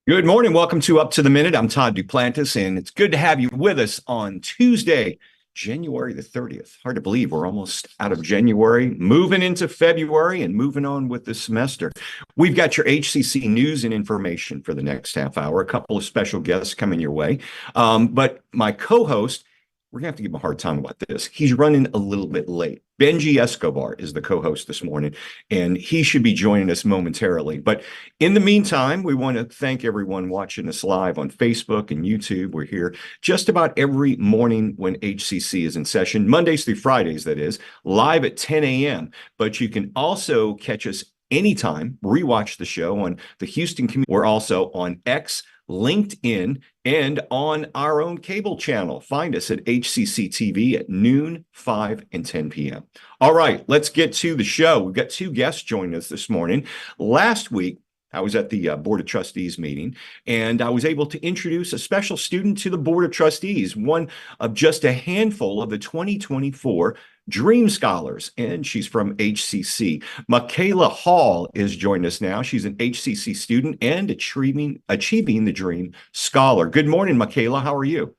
Good morning. Welcome to Up to the Minute. I'm Todd Duplantis, and it's good to have you with us on Tuesday, January the 30th. Hard to believe we're almost out of January, moving into February, and moving on with the semester. We've got your HCC news and information for the next half hour. A couple of special guests coming your way. But my co-host, we're going to have to give him a hard time about this. He's running a little bit late. Benji Escobar is the co-host this morning, and he should be joining us momentarily. But in the meantime, we want to thank everyone watching us live on Facebook and YouTube. We're here just about every morning when HCC is in session, Mondays through Fridays, that is, live at 10 a.m. But you can also catch us anytime, rewatch the show on the Houston community. We're also on X, LinkedIn, and on our own cable channel. Find us at HCCTV at noon, 5, and 10 p.m. All right, let's get to the show. We've got two guests joining us this morning. Last week, I was at the Board of Trustees meeting, and I was able to introduce a special student to the Board of Trustees, one of just a handful of the 2024 Dream Scholars, and she's from HCC. Makayla Hall is joining us now. She's an HCC student and achieving the Dream Scholar. Good morning, Makayla. How are you?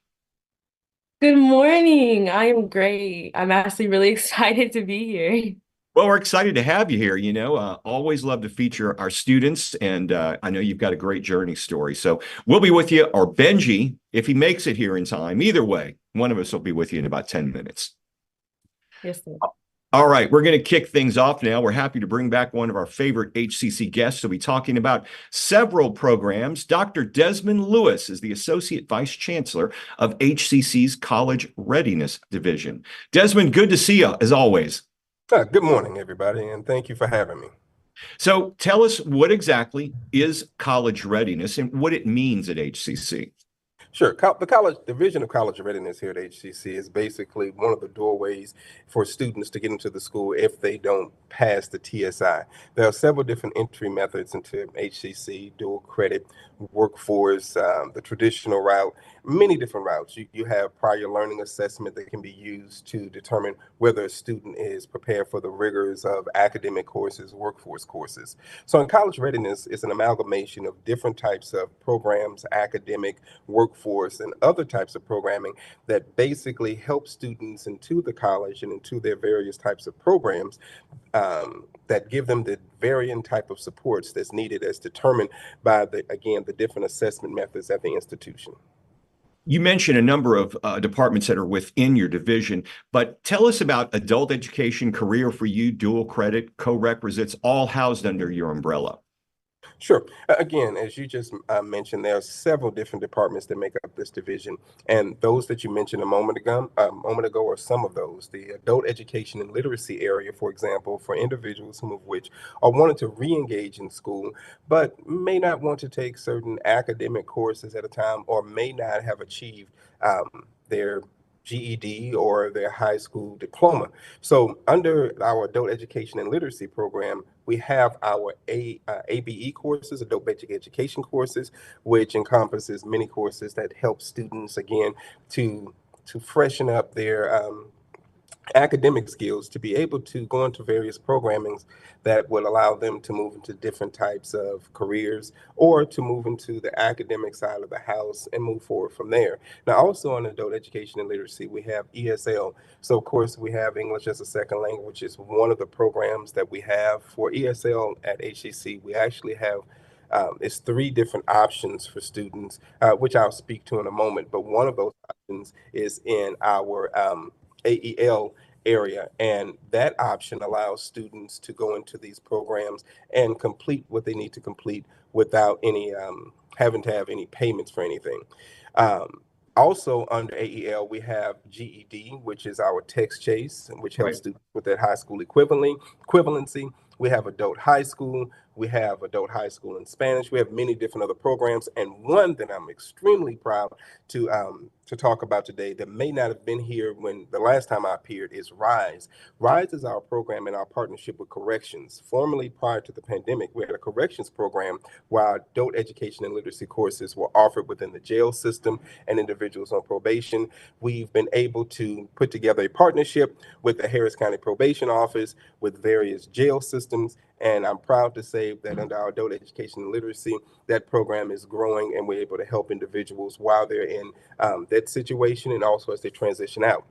Good morning. I am great. I'm actually really excited to be here. Well, we're excited to have you here. Always love to feature our students, and I know you've got a great journey story. So we'll be with you, or Benji, if he makes it here in time. Either way, one of us will be with you in about 10 minutes. Yes, sir. All right, we're going to kick things off now. We're happy to bring back one of our favorite HCC guests. We'll be talking about several programs. Dr. Desmond Lewis is the Associate Vice Chancellor of HCC's College Readiness Division. Desmond, good to see you, as always. Good morning, everybody, and thank you for having me. So tell us, what exactly is college readiness and what it means at HCC? Sure. The Division of College Readiness here at HCC is basically one of the doorways for students to get into the school if they don't pass the TSI. There are several different entry methods into HCC: dual credit, workforce, the traditional route, many different routes. You have prior learning assessment that can be used to determine whether a student is prepared for the rigors of academic courses, workforce courses. So in college readiness, it's an amalgamation of different types of programs, academic, workforce, and other types of programming that basically help students into the college and into their various types of programs that give them the varying type of supports that's needed as determined by the different assessment methods at the institution. You mentioned a number of departments that are within your division, but tell us about adult education, career for you, dual credit, co-requisites, all housed under your umbrella. Sure. Again, as you just mentioned, there are several different departments that make up this division, and those that you mentioned a moment ago are some of those. The adult education and literacy area, for example, for individuals some of which are wanting to re-engage in school, but may not want to take certain academic courses at a time, or may not have achieved their GED or their high school diploma. So under our adult education and literacy program, we have our ABE courses, adult basic education courses, which encompasses many courses that help students, again, to freshen up their academic skills to be able to go into various programmings that will allow them to move into different types of careers, or to move into the academic side of the house and move forward from there. Now, also on adult education and literacy, we have ESL. So of course we have English as a second language, which is one of the programs that we have for ESL at HCC. We actually have it's three different options for students, which I'll speak to in a moment. But one of those options is in our AEL area, and that option allows students to go into these programs and complete what they need to complete without any having to have any payments for anything. Also under AEL, we have GED, which is our text chase, which helps Right. students with that high school equivalency. We have adult high school. We have adult high school in Spanish. We have many different other programs, and one that I'm extremely proud to to talk about today that may not have been here when the last time I appeared is RISE. RISE is our program in our partnership with Corrections. Formerly, prior to the pandemic, we had a corrections program where our adult education and literacy courses were offered within the jail system and individuals on probation. We've been able to put together a partnership with the Harris County Probation Office, with various jail systems, and I'm proud to say that under our adult education and literacy, that program is growing, and we're able to help individuals while they're in that situation and also as they transition out.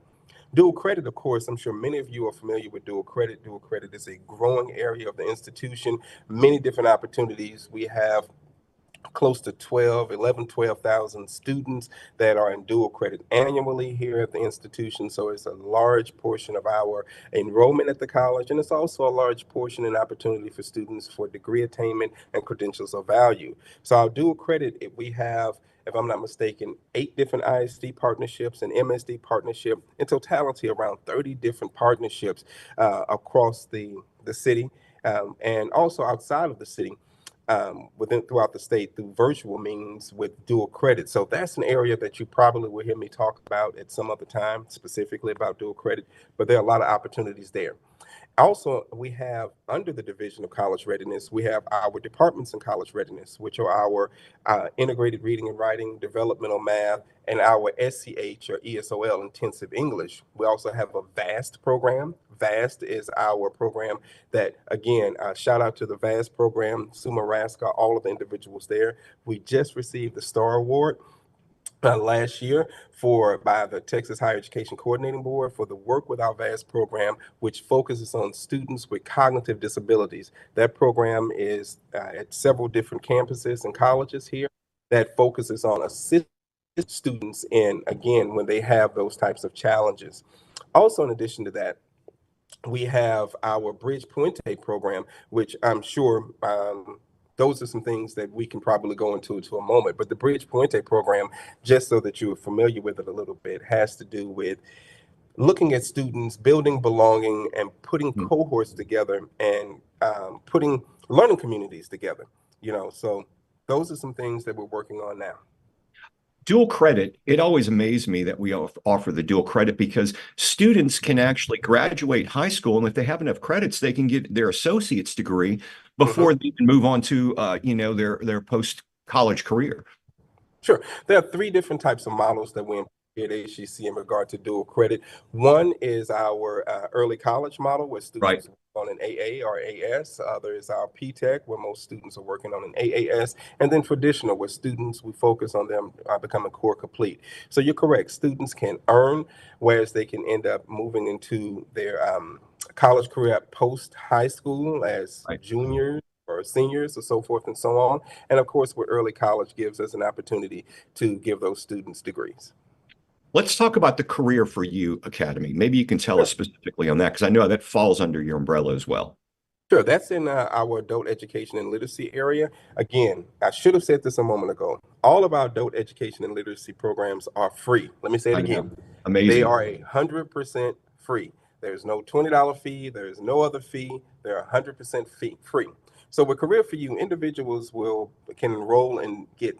Dual credit, of course, I'm sure many of you are familiar with dual credit. Dual credit is a growing area of the institution, many different opportunities. We have close to 12,000 students that are in dual credit annually here at the institution. So it's a large portion of our enrollment at the college, and it's also a large portion and opportunity for students for degree attainment and credentials of value. So our dual credit, we have, if I'm not mistaken, 8 different ISD partnerships and MSD partnership, in totality around 30 different partnerships across the city and also outside of the city, within throughout the state through virtual means with dual credit. So that's an area that you probably will hear me talk about at some other time, specifically about dual credit, but there are a lot of opportunities there. Also, we have under the Division of College Readiness, we have our departments in college readiness, which are our integrated reading and writing, developmental math, and our SCH or ESOL intensive English. We also have a VAST program. VAST is our program that, again, shout out to the VAST program, Suma Raska, all of the individuals there. We just received the STAR Award last year by the Texas Higher Education Coordinating Board for the work with our VAST program, which focuses on students with cognitive disabilities. That program is at several different campuses and colleges here that focuses on assisting students in, again, when they have those types of challenges. Also, in addition to that, we have our Bridge Puente program, which I'm sure those are some things that we can probably go into a moment. But the Bridge Puente program, just so that you're familiar with it a little bit, has to do with looking at students, building belonging, and putting cohorts together and putting learning communities together. So those are some things that we're working on now. Dual credit, it always amazed me that we offer the dual credit because students can actually graduate high school, and if they have enough credits, they can get their associate's degree before they can move on to their post-college career. Sure. There are 3 different types of models that we at HCC in regard to dual credit. One is our early college model where students work on an AA or AS. Other is our P-TECH where most students are working on an AAS. And then traditional where students, we focus on them becoming core complete. So you're correct. Students can earn, whereas they can end up moving into their college career post high school as juniors or seniors or so forth and so on. And of course, where early college gives us an opportunity to give those students degrees. Let's talk about the Career for You Academy. Maybe you can tell us specifically on that, because I know that falls under your umbrella as well. Sure, that's in our adult education and literacy area. Again, I should have said this a moment ago. All of our adult education and literacy programs are free. Let me say it again. Amazing. They are 100% free. There's no $20 fee. There's no other fee. They're 100% free. So with Career for You, individuals can enroll and get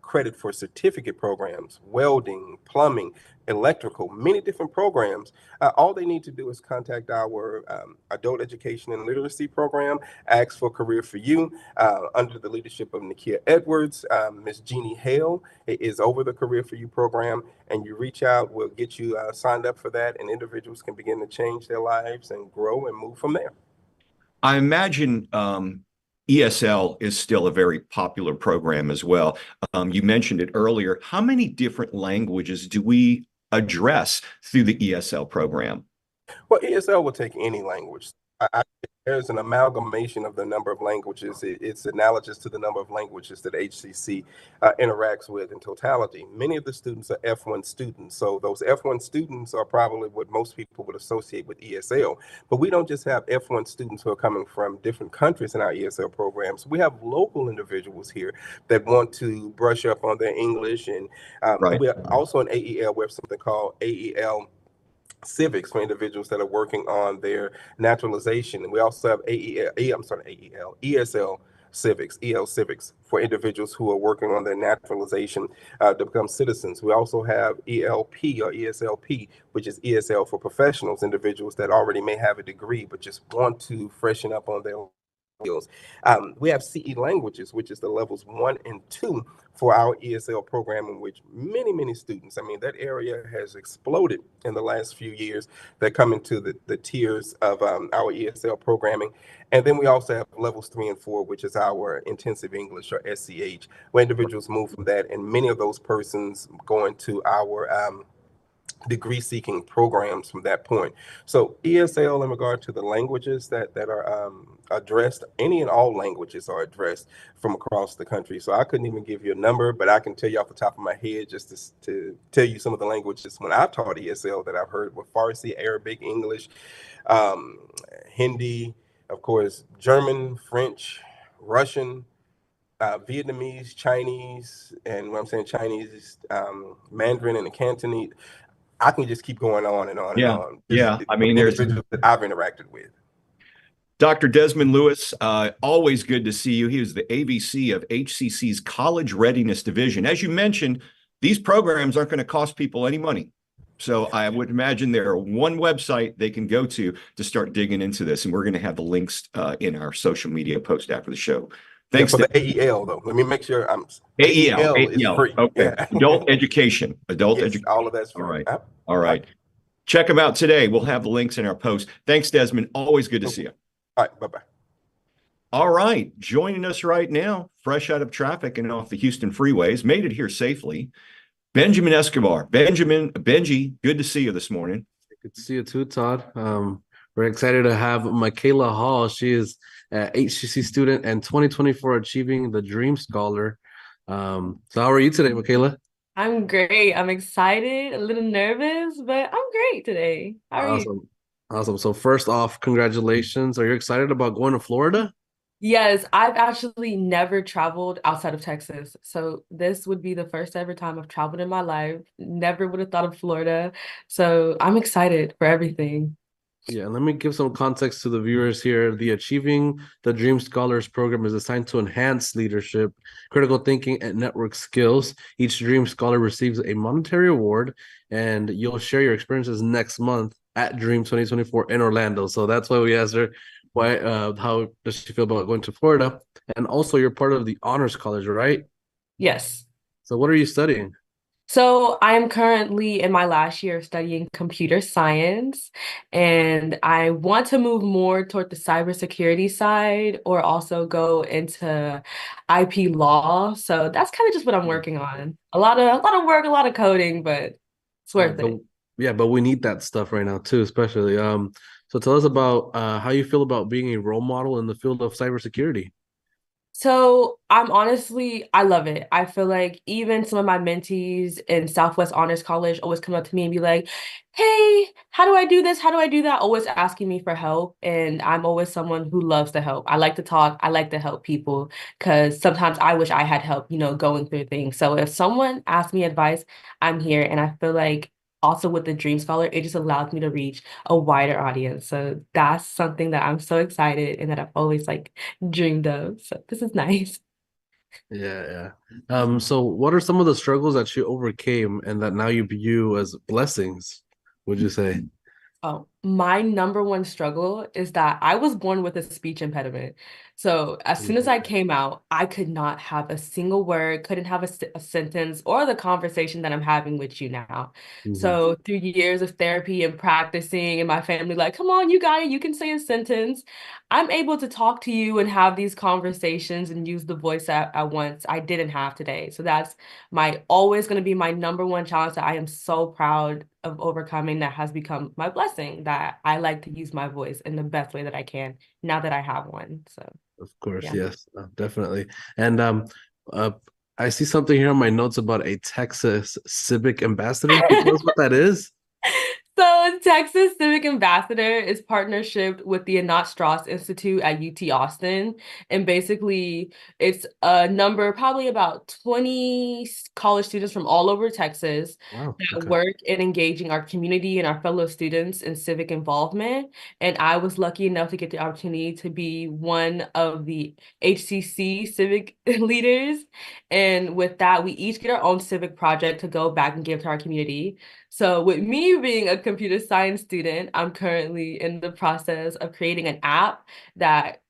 credit for certificate programs, welding, plumbing, electrical, many different programs. All they need to do is contact our adult education and literacy program, ask for Career for You under the leadership of Nakia Edwards. Ms. Jeannie Hale is over the Career for You program, and you reach out, we'll get you signed up for that, and individuals can begin to change their lives and grow and move from there. I imagine ESL is still a very popular program as well. You mentioned it earlier. How many different languages do we address through the ESL program? Well, ESL will take any language. There's an amalgamation of the number of languages. It's analogous to the number of languages that HCC interacts with in totality. Many of the students are F1 students. So those F1 students are probably what most people would associate with ESL. But we don't just have F1 students who are coming from different countries in our ESL programs. We have local individuals here that want to brush up on their English. And we are also in AEL, we have something called AEL civics for individuals that are working on their naturalization. And we also have ESL civics, EL civics, for individuals who are working on their naturalization to become citizens. We also have ELP or ESLP, which is ESL for professionals, individuals that already may have a degree but just want to freshen up on their skills. We have CE languages, which is the levels 1 and 2 for our ESL program, in which many students, I mean, that area has exploded in the last few years that come into the tiers of our ESL programming. And then we also have levels 3 and 4, which is our intensive English or SCH, where individuals move from that, and many of those persons go into our degree seeking programs from that point. So ESL, in regard to the languages that are addressed, any and all languages are addressed from across the country. So I couldn't even give you a number, but I can tell you off the top of my head, just to tell you some of the languages when I taught ESL that I've heard were Farsi, Arabic, English, Hindi, of course, German, French, Russian, Vietnamese, Chinese, and when I'm saying Chinese, Mandarin and the Cantonese. I can just keep going on and on and on. Yeah. I mean, there's individuals that I've interacted with. Dr. Desmond Lewis, always good to see you. He was the AVC of HCC's College Readiness Division. As you mentioned, these programs aren't going to cost people any money. So I would imagine there are one website they can go to start digging into this. And we're going to have the links in our social media post after the show. Thanks. For the AEL, though. Let me make sure AEL is free. Okay. Yeah. Adult education. Education. All of that's free. All right. All right. Check them out today. We'll have the links in our post. Thanks, Desmond. Always good to see you. All right. Bye-bye. All right. Joining us right now, fresh out of traffic and off the Houston freeways, made it here safely, Benjamin Escobar. Benji, good to see you this morning. Good to see you too, Todd. We're excited to have Makayla Hall. She is an HCC student and 2024 Achieving the Dream Scholar. So how are you today, Makayla? I'm great. I'm excited, a little nervous, but I'm great today. How are you? Awesome. So first off, congratulations. Are you excited about going to Florida? Yes, I've actually never traveled outside of Texas. So this would be the first ever time I've traveled in my life. Never would have thought of Florida. So I'm excited for everything. Yeah, let me give some context to the viewers here. The Achieving the Dream Scholars program is designed to enhance leadership, critical thinking, and network skills. Each Dream Scholar receives a monetary award, and you'll share your experiences next month at Dream 2024 in Orlando. So that's why we asked her, how does she feel about going to Florida? And also, you're part of the Honors College, right? Yes. So what are you studying? So I'm currently in my last year of studying computer science, and I want to move more toward the cybersecurity side or also go into IP law. So that's kind of just what I'm working on. A lot of work, a lot of coding, but it's worth it. Yeah, but we need that stuff right now too, especially. So tell us about how you feel about being a role model in the field of cybersecurity. So I love it. I feel like even some of my mentees in Southwest Honors College always come up to me and be like, hey, how do I do this? How do I do that? Always asking me for help. And I'm always someone who loves to help. I like to talk. I like to help people because sometimes I wish I had help, going through things. So if someone asks me advice, I'm here. And I feel like also with the Dream Scholar, it just allows me to reach a wider audience. So that's something that I'm so excited and that I've always dreamed of. So this is nice. Yeah. So what are some of the struggles that you overcame and that now you view as blessings, would you say? Oh, my number one struggle is that I was born with a speech impediment. So as soon as I came out, I could not have a single word, couldn't have a sentence or the conversation that I'm having with you now. So through years of therapy and practicing and my family come on, you got it, you can say a sentence. I'm able to talk to you and have these conversations and use the voice at once I didn't have today. So that's always going to be my number one challenge that I am so proud of overcoming, that has become my blessing, that I like to use my voice in the best way that I can now that I have one. So of course, yeah. yes, definitely. And I see something here on my notes about a Texas civic ambassador. Can you tell us what that is? So Texas Civic Ambassador is partnership with the Anat Strauss Institute at UT Austin. And basically it's a number, probably about 20 college students from all over Texas Wow. that Okay. work in engaging our community and our fellow students in civic involvement. And I was lucky enough to get the opportunity to be one of the HCC civic leaders. And with that, we each get our own civic project to go back and give to our community. So with me being a computer science student, I'm currently in the process of creating an app that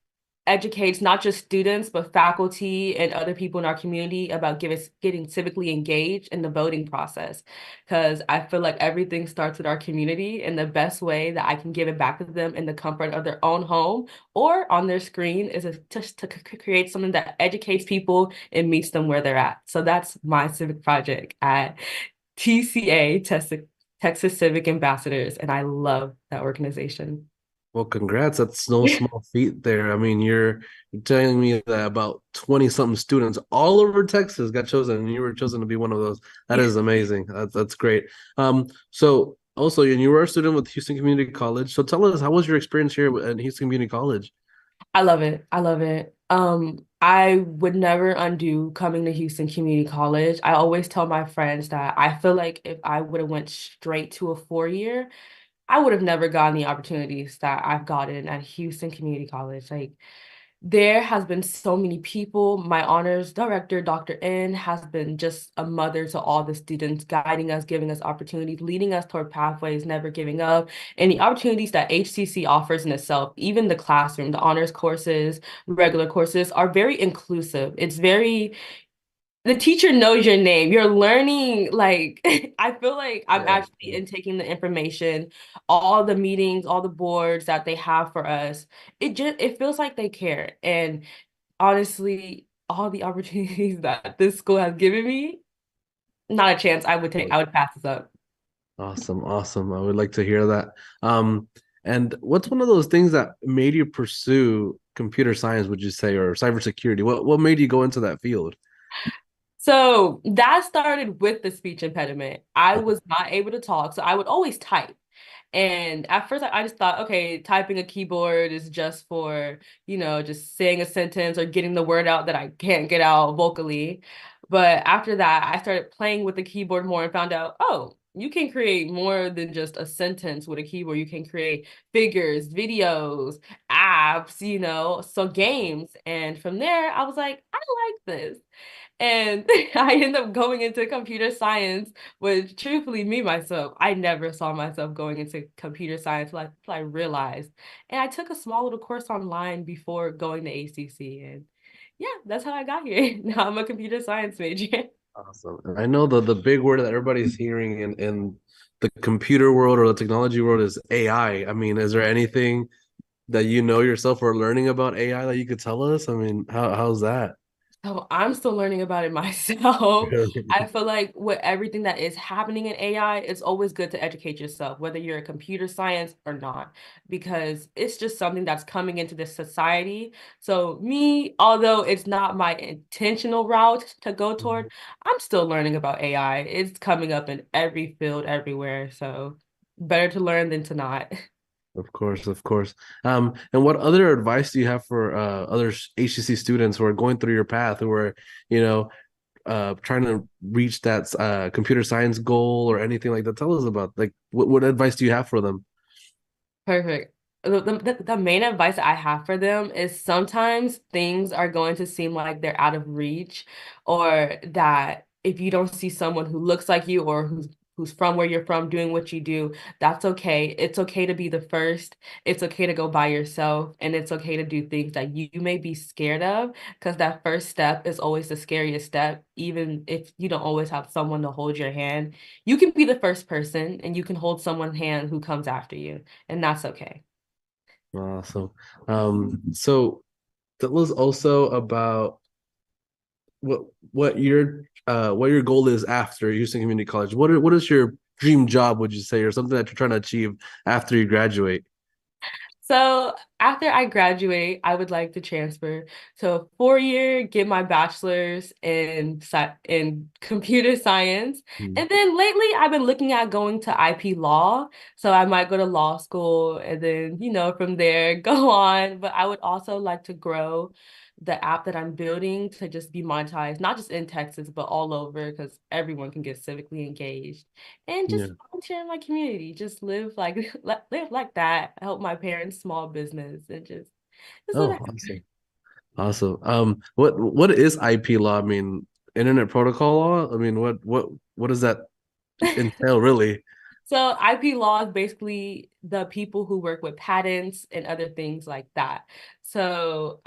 educates not just students, but faculty and other people in our community about getting civically engaged in the voting process. Because I feel like everything starts with our community, and the best way that I can give it back to them in the comfort of their own home or on their screen is just to create something that educates people and meets them where they're at. So that's my civic project at TCA, Texas Civic Ambassadors, and I love that organization. Well, congrats. That's no small feat there. I mean, you're telling me that about 20 something students all over Texas got chosen, and you were chosen to be one of those. That is amazing. That's great. So also, and you were a student with Houston Community College. So tell us, how was your experience here at Houston Community College? I love it. I love it. I would never undo coming to Houston Community College. I always tell my friends that I feel like if I would have went straight to a 4-year, I would have never gotten the opportunities that I've gotten at Houston Community College. Like, there has been so many people. My honors director, Dr. N, has been just a mother to all the students, guiding us, giving us opportunities, leading us toward pathways, never giving up. And the opportunities that HCC offers in itself, even the classroom, the honors courses, regular courses, are very inclusive. It's very, the teacher knows your name. You're learning, like, I feel like I'm Yeah. actually intaking the information, all the meetings, all the boards that they have for us. It feels like they care. And honestly, all the opportunities that this school has given me, not a chance I would pass this up. Awesome, awesome. I would like to hear that. And what's one of those things that made you pursue computer science, would you say, or cybersecurity? What made you go into that field? So that started with the speech impediment. I was not able to talk, so I would always type. And at first, I just thought, okay, typing a keyboard is just for, just saying a sentence or getting the word out that I can't get out vocally. But after that, I started playing with the keyboard more and found out, oh, you can create more than just a sentence with a keyboard. You can create figures, videos, apps, so games. And from there, I was like, I like this. And I ended up going into computer science, which truthfully, me, myself, I never saw myself going into computer science till I realized. And I took a small little course online before going to ACC. And yeah, that's how I got here. Now I'm a computer science major. Awesome. And I know the big word that everybody's hearing in the computer world or the technology world is AI. I mean, is there anything that you know yourself or learning about AI that you could tell us? I mean, how's that? So I'm still learning about it myself. I feel like with everything that is happening in AI, it's always good to educate yourself, whether you're a computer science or not, because it's just something that's coming into this society. So me, although it's not my intentional route to go toward, I'm still learning about AI. It's coming up in every field, everywhere. So better to learn than to not. Of course, of course. And what other advice do you have for other HCC students who are going through your path, who are, you know, trying to reach that computer science goal or anything like that? Tell us about, like, what advice do you have for them? Perfect. The main advice I have for them is sometimes things are going to seem like they're out of reach, or that if you don't see someone who looks like you or who's from where you're from doing what you do, that's okay. It's okay to be the first. It's okay to go by yourself, and it's okay to do things that you may be scared of, because that first step is always the scariest step, even if you don't always have someone to hold your hand. You can be the first person, and you can hold someone's hand who comes after you, and that's okay. Awesome. So tell us also about what what your goal is after Houston Community College. What is your dream job, would you say, or something that you're trying to achieve after you graduate? So after I graduate, I would like to transfer to a 4-year, get my bachelor's in computer science. Mm. And then lately I've been looking at going to IP law. So I might go to law school and then, from there go on. But I would also like to grow the app that I'm building to just be monetized, not just in Texas, but all over, because everyone can get civically engaged and just Yeah. volunteer in my community. Just live like live like that. Help my parents' small business and just live Oh, like awesome. Awesome. What is IP law? I mean, Internet Protocol law? I mean, what does that entail really? So IP law is basically the people who work with patents and other things like that. So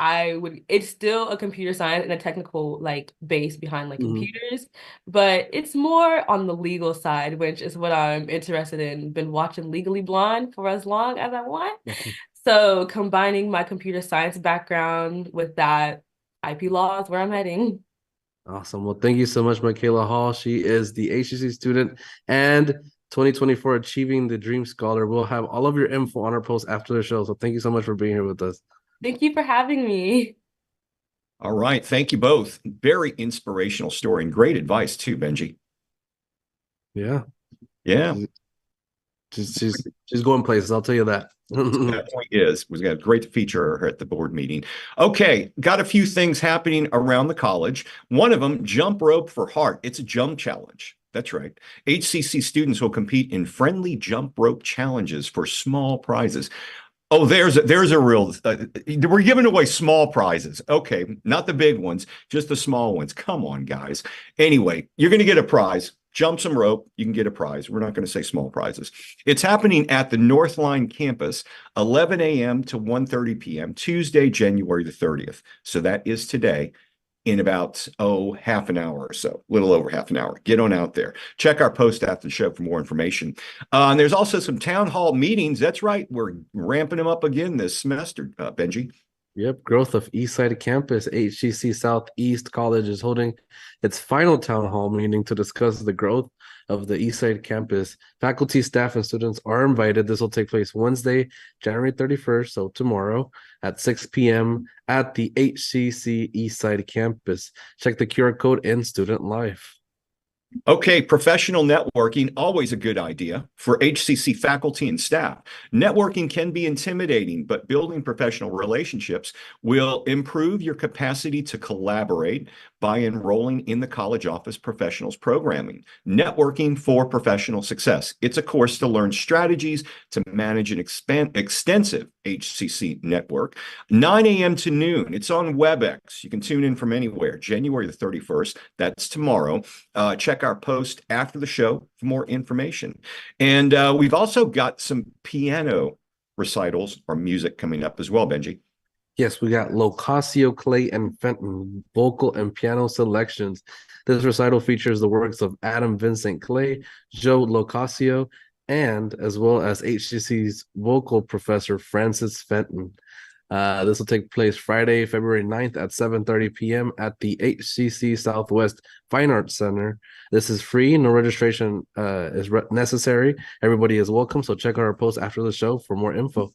it's still a computer science and a technical like base behind like Mhm. computers, but it's more on the legal side, which is what I'm interested in. Been watching Legally Blonde for as long as I want. Okay. So combining my computer science background with that, IP law is where I'm heading. Awesome. Well, thank you so much, Makayla Hall. She is the HCC student and 2024 Achieving the Dream Scholar. We'll have all of your info on our post after the show. So thank you so much for being here with us. Thank you for having me. All right. Thank you both. Very inspirational story and great advice too, Benji. Yeah. Yeah. She's going places, I'll tell you that. That point is, was great to feature her at the board meeting. Okay, got a few things happening around the college. One of them, jump rope for heart. It's a jump challenge. That's right. HCC students will compete in friendly jump rope challenges for small prizes. Oh, there's a real. We're giving away small prizes. Okay, not the big ones, just the small ones. Come on, guys. Anyway, you're going to get a prize. Jump some rope, you can get a prize. We're not going to say small prizes. It's happening at the Northline campus, 11 a.m. to 1:30 p.m., Tuesday, January the 30th. So that is today, in about, half an hour or so, a little over half an hour. Get on out there. Check our post after the show for more information. And there's also some town hall meetings. That's right. We're ramping them up again this semester, Benji. Yep, growth of Eastside Campus. HCC Southeast College is holding its final town hall meeting to discuss the growth of the Eastside Campus. Faculty, staff, and students are invited. This will take place Wednesday, January 31st, so tomorrow at 6 p.m. at the HCC Eastside Campus. Check the QR code in Student Life. Okay, professional networking, always a good idea for HCC faculty and staff. Networking can be intimidating, but building professional relationships will improve your capacity to collaborate by enrolling in the College Office Professionals Programming. Networking for Professional Success. It's a course to learn strategies to manage an extensive HCC network. 9 a.m. to noon. It's on WebEx. You can tune in from anywhere. January the 31st. That's tomorrow. Check our post after the show for more information. And we've also got some piano recitals or music coming up as well, Benji. Yes, we got Locasio, Clay, and Fenton, vocal and piano selections. This recital features the works of Adam Vincent Clay, Joe Locasio, and as well as HCC's vocal professor, Francis Fenton. This will take place Friday, February 9th at 7:30 p.m. at the HCC Southwest Fine Arts Center. This is free. No registration is necessary. Everybody is welcome. So check out our post after the show for more info.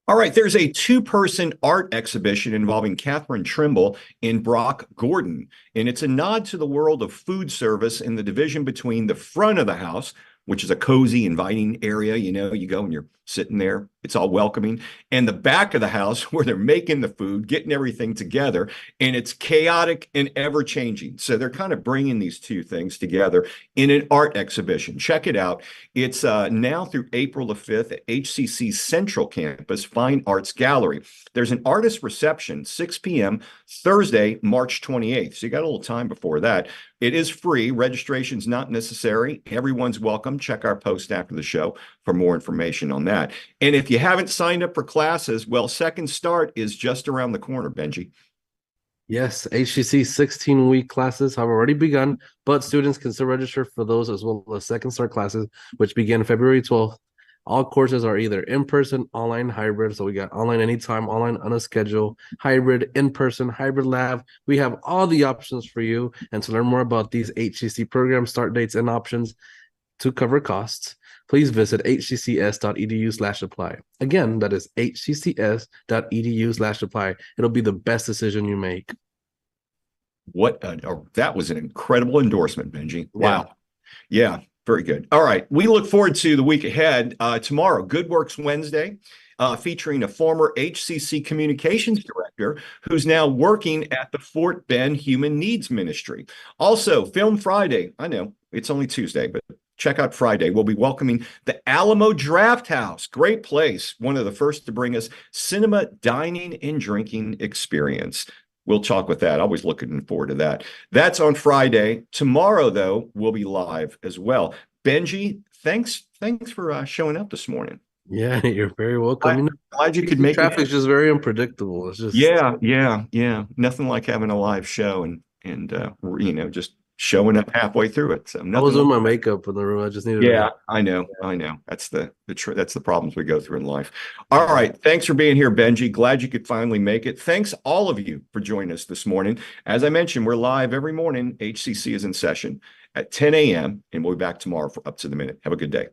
All right, there's a two-person art exhibition involving Catherine Trimble and Brock Gordon, and it's a nod to the world of food service and the division between the front of the house, which is a cozy, inviting area. You know, you go and you're sitting there, it's all welcoming, and the back of the house where they're making the food, getting everything together, and it's chaotic and ever-changing. So they're kind of bringing these two things together in an art exhibition. Check it out. It's now through April the 5th at HCC Central Campus Fine Arts Gallery. There's an artist reception, 6 p.m., Thursday, March 28th. So you got a little time before that. It is free. Registration's not necessary. Everyone's welcome. Check our post after the show for more information on that. And if you haven't signed up for classes, well, Second Start is just around the corner, Benji. Yes, HCC 16-week classes have already begun, but students can still register for those as well as Second Start classes, which begin February 12th. All courses are either in-person, online, hybrid. So we got online anytime, online on a schedule, hybrid, in-person, hybrid lab. We have all the options for you. And to learn more about these HCC programs, start dates, and options to cover costs, please visit hccs.edu/apply. Again, that is hccs.edu/apply. It'll be the best decision you make. That was an incredible endorsement, Benji. Wow. Yeah, very good. All right. We look forward to the week ahead. Tomorrow, Good Works Wednesday, featuring a former HCC communications director who's now working at the Fort Bend Human Needs Ministry. Also, Film Friday. I know it's only Tuesday, but check out Friday. We'll be welcoming the Alamo Draft House. Great place. One of the first to bring us cinema, dining, and drinking experience. We'll talk with that. Always looking forward to that. That's on Friday. Tomorrow, though, we'll be live as well. Benji, thanks for showing up this morning. Yeah, you're very welcome. I'm glad you could make it. Traffic's just very unpredictable. It's just Yeah. Nothing like having a live show and just showing up halfway through it. So I was doing my makeup in the room. I just needed. Yeah, I know. That's the problems we go through in life. All right. Thanks for being here, Benji. Glad you could finally make it. Thanks all of you for joining us this morning. As I mentioned, we're live every morning. HCC is in session at 10 a.m. and we'll be back tomorrow for Up to the Minute. Have a good day.